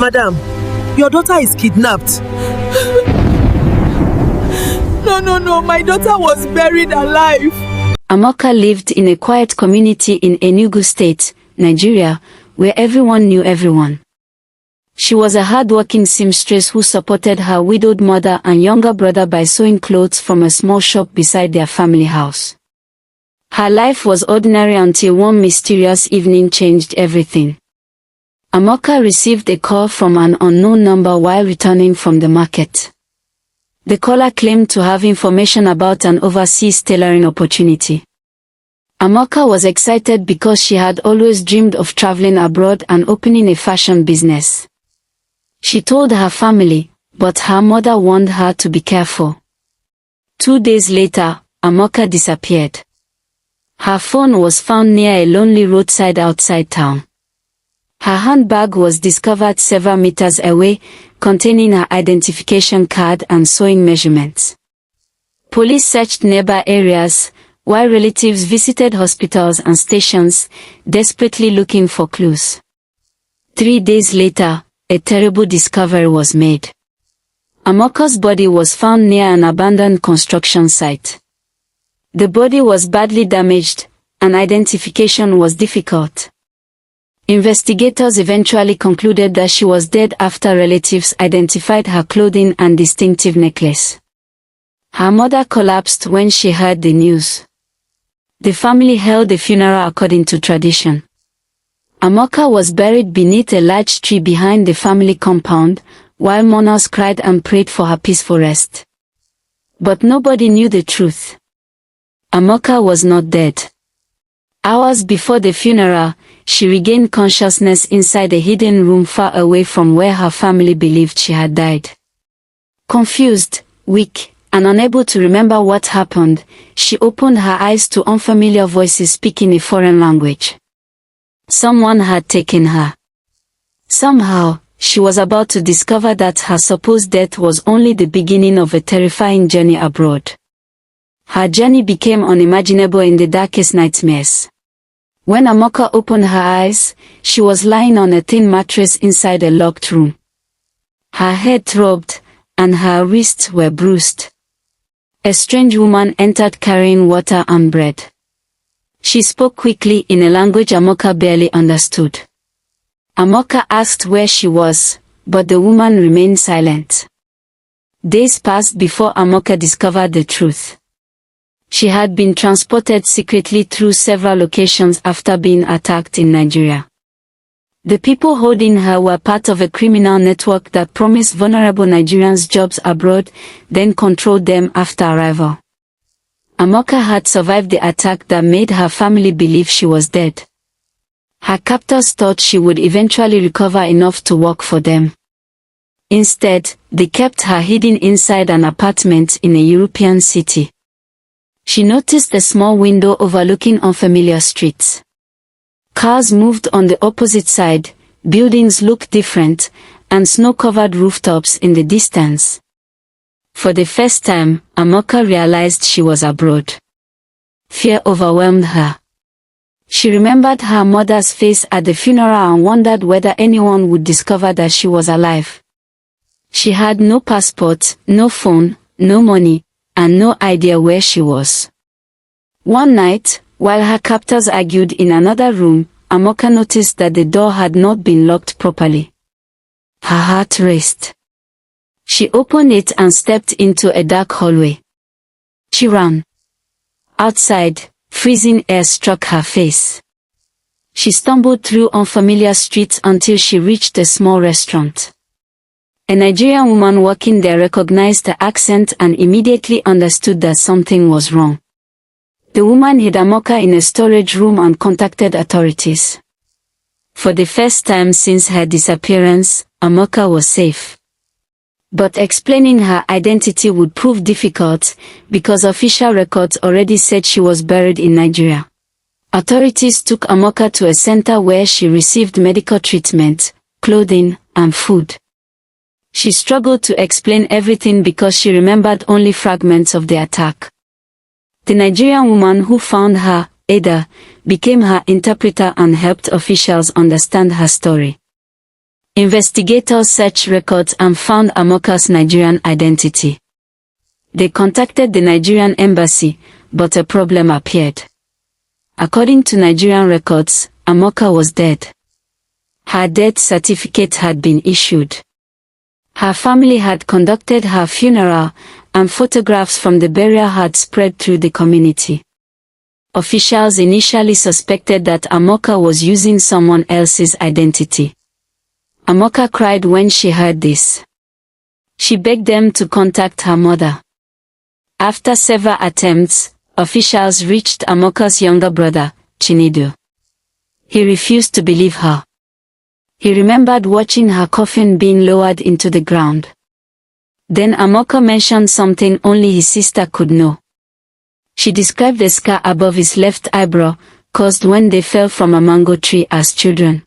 Madam, your daughter is kidnapped. No, my daughter was buried alive. Amaka lived in a quiet community in Enugu State, Nigeria, where everyone knew everyone. She was a hardworking seamstress who supported her widowed mother and younger brother by sewing clothes from a small shop beside their family house. Her life was ordinary until one mysterious evening changed everything. Amaka received a call from an unknown number while returning from the market. The caller claimed to have information about an overseas tailoring opportunity. Amaka was excited because she had always dreamed of traveling abroad and opening a fashion business. She told her family, but her mother warned her to be careful. 2 days later, Amaka disappeared. Her phone was found near a lonely roadside outside town. Her handbag was discovered several meters away, containing her identification card and sewing measurements. Police searched nearby areas, while relatives visited hospitals and stations, desperately looking for clues. 3 days later, a terrible discovery was made. Amaka's body was found near an abandoned construction site. The body was badly damaged, and identification was difficult. Investigators eventually concluded that she was dead after relatives identified her clothing and distinctive necklace. Her mother collapsed when she heard the news. The family held a funeral according to tradition. Amaka was buried beneath a large tree behind the family compound, while mourners cried and prayed for her peaceful rest. But nobody knew the truth. Amaka was not dead. Hours before the funeral, she regained consciousness inside a hidden room far away from where her family believed she had died. Confused, weak, and unable to remember what happened, she opened her eyes to unfamiliar voices speaking a foreign language. Someone had taken her. Somehow, she was about to discover that her supposed death was only the beginning of a terrifying journey abroad. Her journey became unimaginable in the darkest nightmares. When Amaka opened her eyes, she was lying on a thin mattress inside a locked room. Her head throbbed, and her wrists were bruised. A strange woman entered carrying water and bread. She spoke quickly in a language Amaka barely understood. Amaka asked where she was, but the woman remained silent. Days passed before Amaka discovered the truth. She had been transported secretly through several locations after being attacked in Nigeria. The people holding her were part of a criminal network that promised vulnerable Nigerians jobs abroad, then controlled them after arrival. Amaka had survived the attack that made her family believe she was dead. Her captors thought she would eventually recover enough to work for them. Instead, they kept her hidden inside an apartment in a European city. She noticed a small window overlooking unfamiliar streets. Cars moved on the opposite side, buildings looked different, and snow-covered rooftops in the distance. For the first time, Amaka realized she was abroad. Fear overwhelmed her. She remembered her mother's face at the funeral and wondered whether anyone would discover that she was alive. She had no passport, no phone, no money, and no idea where she was. One night, while her captors argued in another room, Amaka noticed that the door had not been locked properly. Her heart raced. She opened it and stepped into a dark hallway. She ran. Outside, freezing air struck her face. She stumbled through unfamiliar streets until she reached a small restaurant. A Nigerian woman working there recognized the accent and immediately understood that something was wrong. The woman hid Amaka in a storage room and contacted authorities. For the first time since her disappearance, Amaka was safe. But explaining her identity would prove difficult, because official records already said she was buried in Nigeria. Authorities took Amaka to a center where she received medical treatment, clothing, and food. She struggled to explain everything because she remembered only fragments of the attack. The Nigerian woman who found her, Ada, became her interpreter and helped officials understand her story. Investigators searched records and found Amaka's Nigerian identity. They contacted the Nigerian embassy, but a problem appeared. According to Nigerian records, Amaka was dead. Her death certificate had been issued. Her family had conducted her funeral, and photographs from the burial had spread through the community. Officials initially suspected that Amaka was using someone else's identity. Amaka cried when she heard this. She begged them to contact her mother. After several attempts, officials reached Amaka's younger brother, Chinedu. He refused to believe her. He remembered watching her coffin being lowered into the ground. Then Amaka mentioned something only his sister could know. She described a scar above his left eyebrow, caused when they fell from a mango tree as children.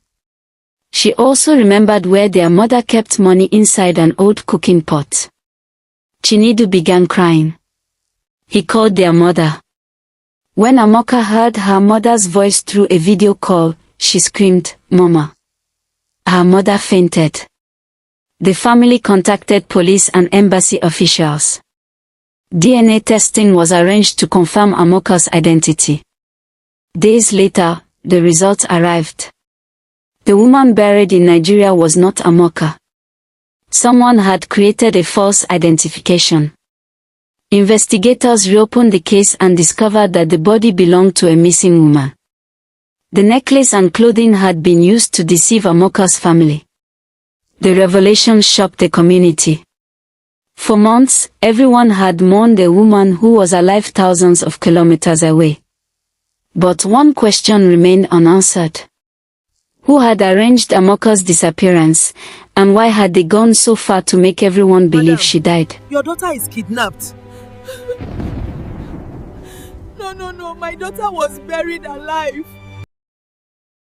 She also remembered where their mother kept money inside an old cooking pot. Chinedu began crying. He called their mother. When Amaka heard her mother's voice through a video call, she screamed, "Mama." Her mother fainted. The family contacted police and embassy officials. DNA testing was arranged to confirm Amaka's identity. Days later, the results arrived. The woman buried in Nigeria was not Amaka. Someone had created a false identification. Investigators reopened the case and discovered that the body belonged to a missing woman. The necklace and clothing had been used to deceive Amaka's family. The revelation shocked the community. For months, everyone had mourned a woman who was alive thousands of kilometers away. But one question remained unanswered. Who had arranged Amaka's disappearance, and why had they gone so far to make everyone believe she died? Your daughter is kidnapped. No, my daughter was buried alive.